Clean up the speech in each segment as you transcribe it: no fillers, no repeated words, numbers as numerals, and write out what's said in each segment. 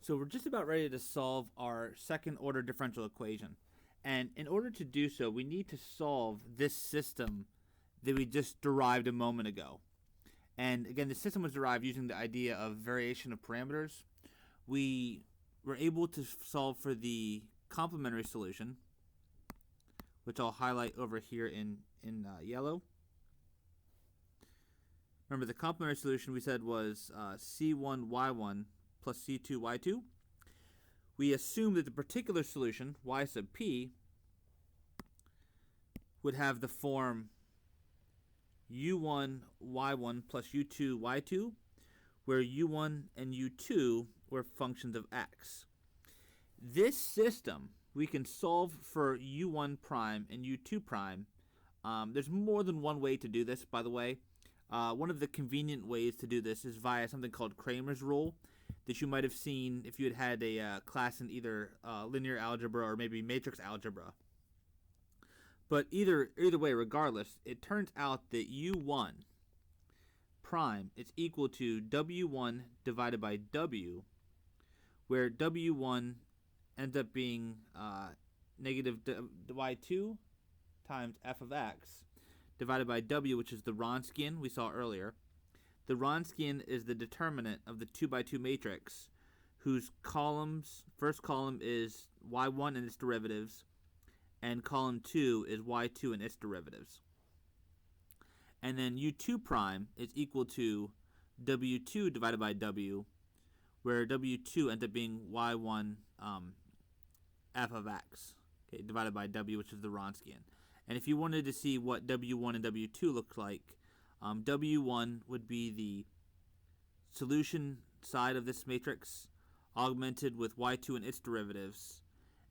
So we're just about ready to solve our second order differential equation. And in order to do so, we need to solve this system that we just derived a moment ago. And again, the system was derived using the idea of variation of parameters. We were able to solve for the complementary solution, which I'll highlight over here in yellow. Remember, the complementary solution we said was C1y1 plus C2y2. We assume that the particular solution, y sub p, would have the form u1 y1 plus u2 y2, where u1 and u2 were functions of x. This system, we can solve for u1 prime and u2 prime. There's more than one way to do this, by the way. One of the convenient ways to do this is via something called Kramer's rule that you might have seen if you had a class in either linear algebra or maybe matrix algebra. But either way, regardless, it turns out that u1 prime is equal to w1 divided by w, where w1 ends up being negative y2 times f of x divided by w, which is the Wronskian we saw earlier. The Wronskian is the determinant of the 2 by 2 matrix, whose first column is y1 and its derivatives, and column 2 is y2 and its derivatives. And then u2 prime is equal to w2 divided by w, where w2 ends up being y1 f of x, okay, divided by w, which is the Wronskian. And if you wanted to see what w1 and w2 look like, w1 would be the solution side of this matrix augmented with y2 and its derivatives,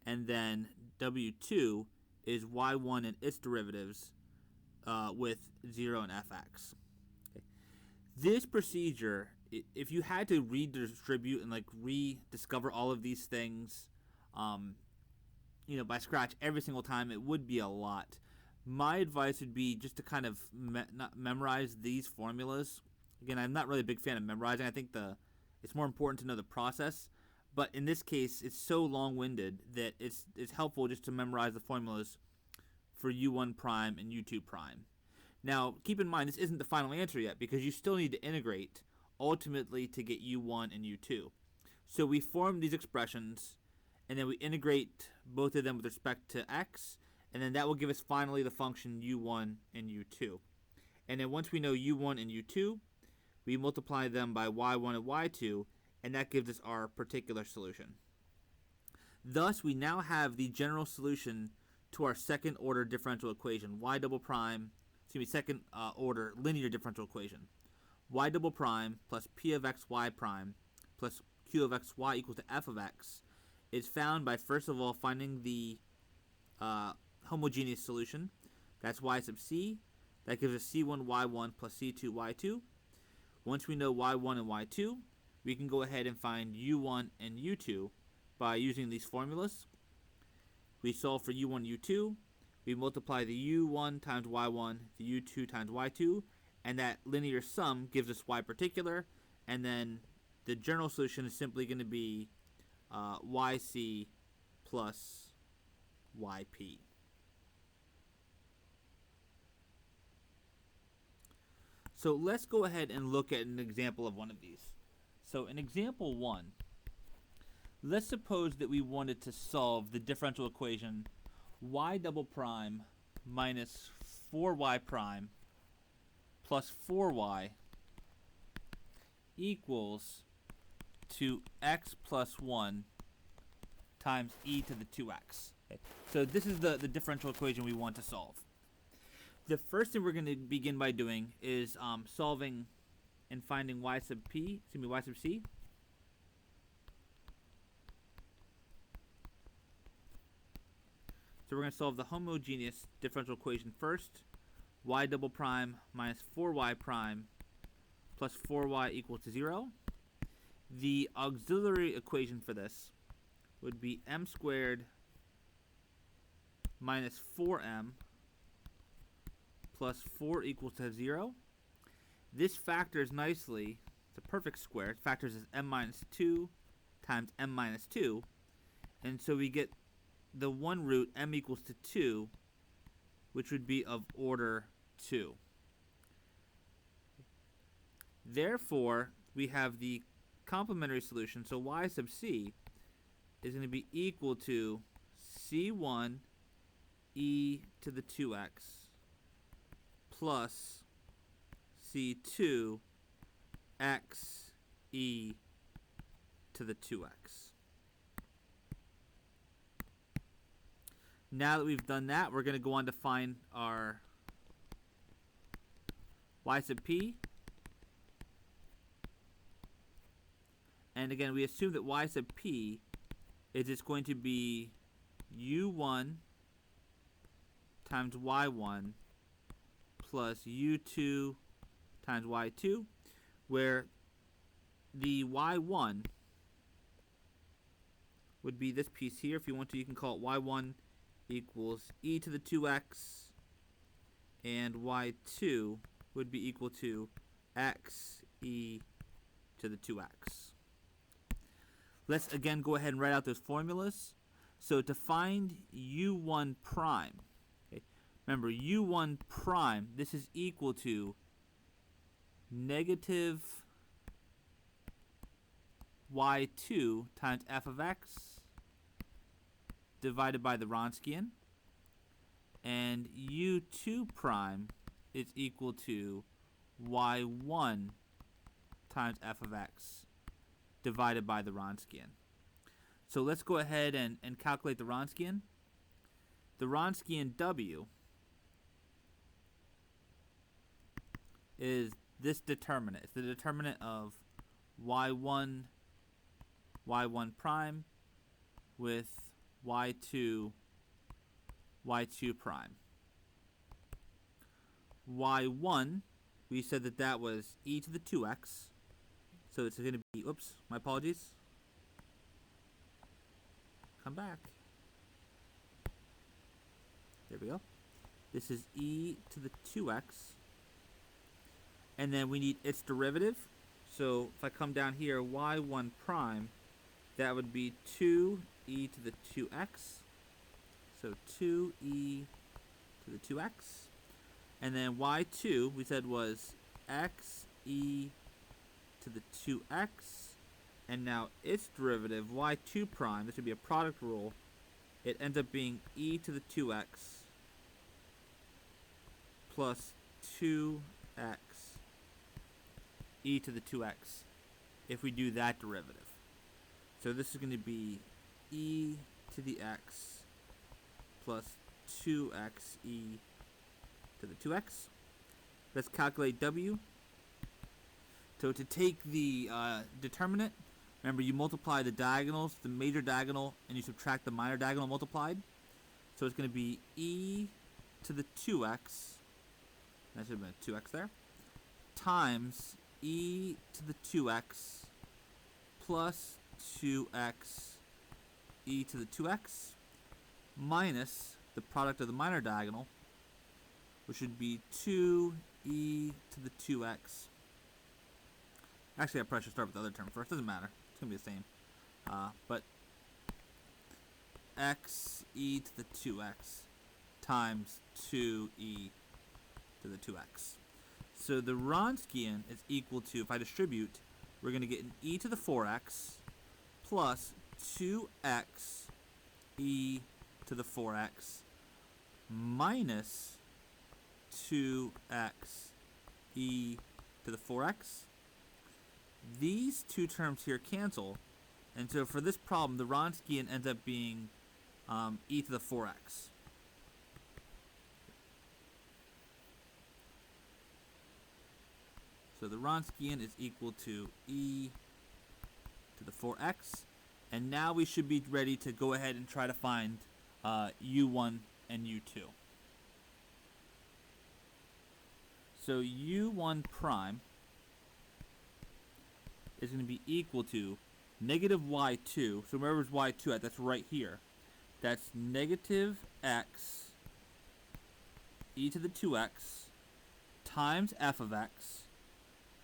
and then w2 is y1 and its derivatives with 0 and fx. Okay. This procedure, if you had to redistribute and rediscover all of these things by scratch every single time, it would be a lot. My advice would be just to kind of not memorize these formulas. Again, I'm not really a big fan of memorizing. I think it's more important to know the process. But in this case, it's so long-winded that it's helpful just to memorize the formulas for u1 prime and u2 prime. Now, keep in mind, this isn't the final answer yet because you still need to integrate ultimately to get u1 and u2. So we form these expressions, and then we integrate both of them with respect to x, and then that will give us finally the function u1 and u2. And then once we know u1 and u2, we multiply them by y1 and y2, and that gives us our particular solution. Thus, we now have the general solution to our second order differential equation, second order linear differential equation. Y double prime plus p of x y prime plus q of x y equals to f of x is found by first of all finding the homogeneous solution. That's y sub c. That gives us c1 y1 plus c2 y2. Once we know y1 and y2, we can go ahead and find u1 and u2 by using these formulas. We solve for u1, u2. We multiply the u1 times y1, the u2 times y2, and that linear sum gives us y particular, and then the general solution is simply going to be yc plus yp. So let's go ahead and look at an example of one of these. So in example 1, let's suppose that we wanted to solve the differential equation y double prime minus 4y prime plus 4y equals to x plus 1 times e to the 2x. Okay. So this is the differential equation we want to solve. The first thing we're going to begin by doing is solving and finding y sub c. So we're going to solve the homogeneous differential equation first. Y double prime minus 4y prime plus 4y equals to 0. The auxiliary equation for this would be m squared minus 4m plus 4 equals to 0. This factors nicely. It's a perfect square. It factors as m minus 2 times m minus 2. And so we get the one root, m equals to 2, which would be of order 2. Therefore, we have the complementary solution. So y sub c is going to be equal to c1 e to the 2x plus c2 x e to the 2x. Now that we've done that, we're going to go on to find our y sub p. And again, we assume that y sub p is just going to be u1 times y1 plus u2 times y2, where the y1 would be this piece here. If you want to, you can call it y1 equals e to the 2x, and y2 would be equal to x e to the 2x. Let's again go ahead and write out those formulas. So to find u1 prime, okay, remember u1 prime, this is equal to negative y2 times f of x divided by the Wronskian, and u2 prime is equal to y1 times f of x divided by the Wronskian. So let's go ahead and calculate the Wronskian. The Wronskian W is this determinant. It's the determinant of y1 prime with y2 prime. y1, we said that that was e to the 2x. So it's going to be, oops, my apologies. Come back. There we go. This is e to the 2x. And then we need its derivative. So if I come down here, y1 prime, that would be 2e to the 2x. So 2e to the 2x. And then y2, we said was xe to the 2x. And now its derivative, y2 prime, this would be a product rule. It ends up being e to the 2x plus 2x e to the 2x if we do that derivative. So this is going to be e to the x plus 2x e to the 2x. Let's calculate w. So to take the determinant, remember you multiply the diagonals, the major diagonal, and you subtract the minor diagonal multiplied. So it's going to be e to the 2x, that should have been a 2x there, times e to the 2x plus 2x e to the 2x minus the product of the minor diagonal, which would be 2e to the 2x. Actually, I probably should start with the other term first. Doesn't matter. It's going to be the same. But x e to the 2x times 2e to the 2x. So the Wronskian is equal to, if I distribute, we're going to get an e to the 4x plus 2x e to the 4x minus 2x e to the 4x. These two terms here cancel, and so for this problem, the Wronskian ends up being e to the 4x. So the Wronskian is equal to e to the 4x, and now we should be ready to go ahead and try to find u1 and u2. So u1 prime is going to be equal to negative y2. So where's y2 at? That's right here. That's negative x e to the 2x times f of x.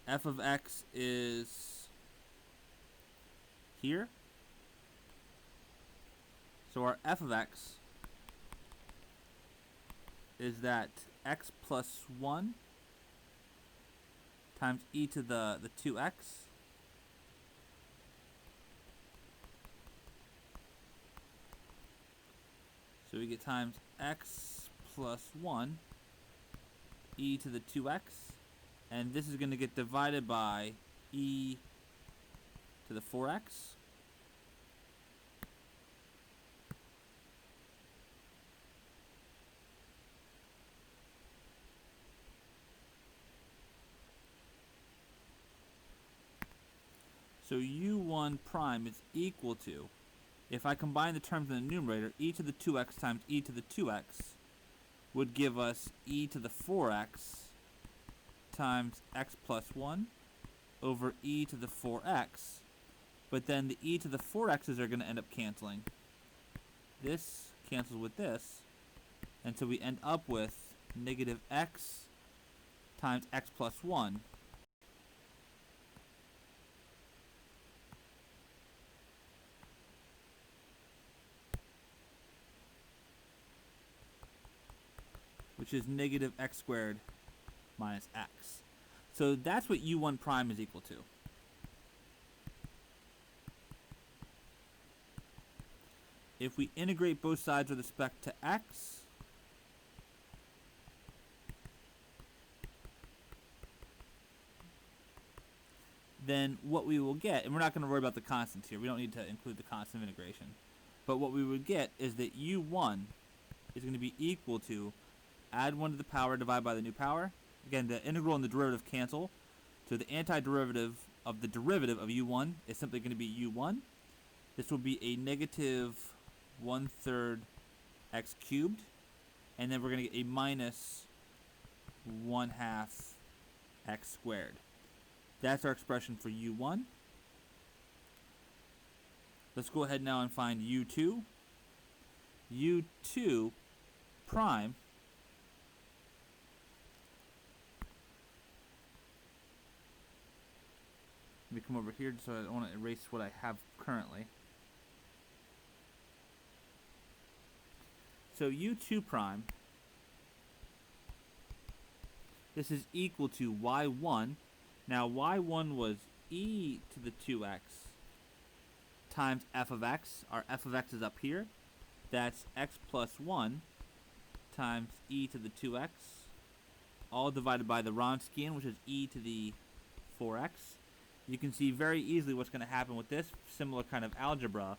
F of x is here. So our f of x is that x plus 1 times e to the 2x so we get times x plus 1 e to the 2x, and this is going to get divided by e to the 4x. So u1 prime is equal to, if I combine the terms in the numerator, e to the 2x times e to the 2x would give us e to the 4x times x plus 1 over e to the 4x. But then the e to the 4x's are going to end up canceling. This cancels with this. And so we end up with negative x times x plus 1. Which is negative x squared minus x. So that's what u1 prime is equal to. If we integrate both sides with respect to x, then what we will get, and we're not going to worry about the constants here, we don't need to include the constant of integration, but what we would get is that u1 is going to be equal to add 1 to the power, divide by the new power. Again, the integral and the derivative cancel. So the antiderivative of the derivative of u1 is simply going to be u1. This will be a negative 1/3 x cubed. And then we're going to get a minus 1/2 x squared. That's our expression for u1. Let's go ahead now and find u2. u2 prime let me come over here so I don't want to erase what I have currently. So u2 prime, this is equal to y1. Now y1 was e to the 2x times f of x. Our f of x is up here. That's x plus 1 times e to the 2x, all divided by the Wronskian, which is e to the 4x. You can see very easily what's going to happen with this similar kind of algebra.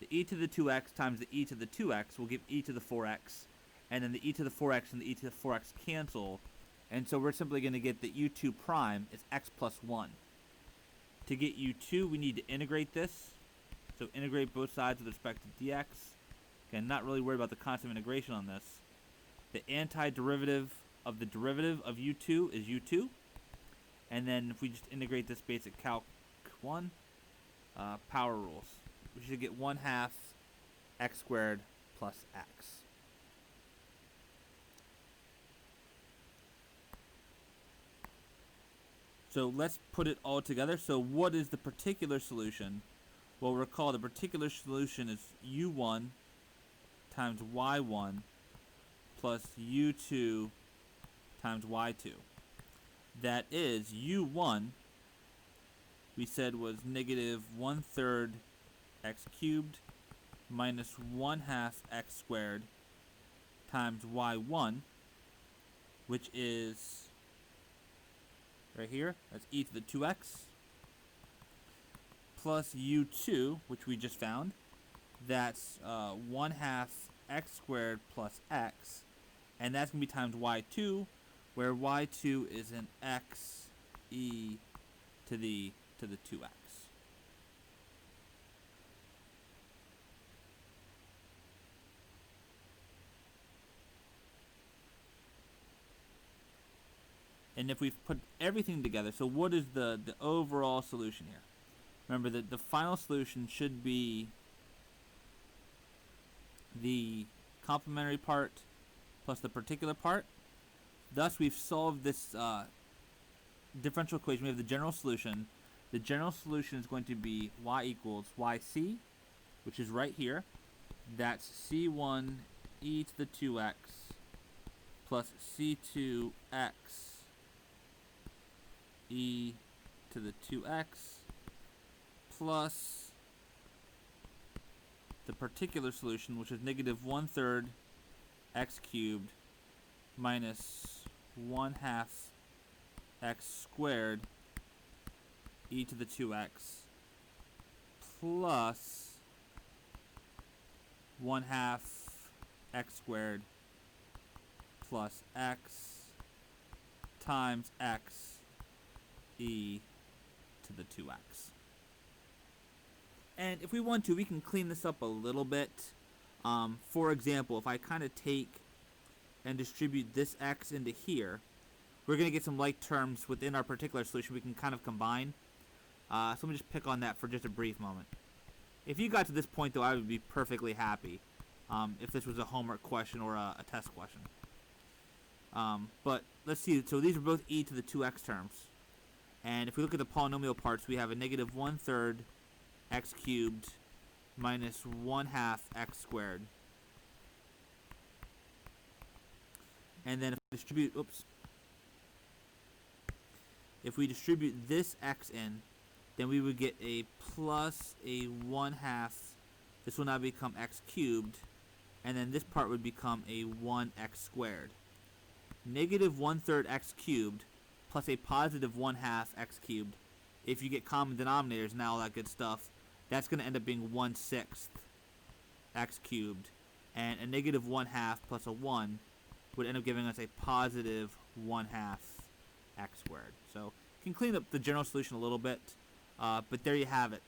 The e to the 2x times the e to the 2x will give e to the 4x, and then the e to the 4x and the e to the 4x cancel, and so we're simply going to get that u2 prime is x plus 1. To get u2, we need to integrate this, so integrate both sides with respect to dx. Again, not really worried about the constant of integration on this. The antiderivative of the derivative of u2 is u2. And then if we just integrate this basic calc 1, power rules. We should get 1/2 x squared plus x. So let's put it all together. So what is the particular solution? Well, recall the particular solution is u1 times y1 plus u2 times y2. That is u1, we said was negative 1/3 x cubed minus 1/2 x squared times y1, which is right here, that's e to the 2x, plus u2, which we just found, that's 1/2 x squared plus x, and that's going to be times y2, where y2 is an x e to the 2x. And if we've put everything together, so what is the overall solution here? Remember that the final solution should be the complementary part plus the particular part. Thus, we've solved this differential equation. We have the general solution. The general solution is going to be y equals yc, which is right here, That's c1 e to the 2x plus c2x e to the 2x plus the particular solution, which is negative 1/3 x cubed minus 1/2 x squared e to the 2x plus 1/2 x squared plus x times x e to the 2x. And if we want to, we can clean this up a little bit. For example, if I kind of take and distribute this x into here, we're going to get some like terms within our particular solution we can kind of combine. So let me just pick on that for just a brief moment. If you got to this point, though, I would be perfectly happy if this was a homework question or a test question. But let's see. So these are both e to the 2x terms. And if we look at the polynomial parts, we have a negative 1/3 x cubed minus 1/2 x squared. And then if we distribute, if we distribute this x in, then we would get a plus a 1/2. This will now become x cubed, and then this part would become a 1x squared. Negative 1/3 x cubed plus a positive 1/2 x cubed. If you get common denominators and all that good stuff, that's going to end up being 1/6 x cubed, and a negative 1/2 plus a 1 would end up giving us a positive 1/2 x squared. So you can clean up the general solution a little bit, but there you have it.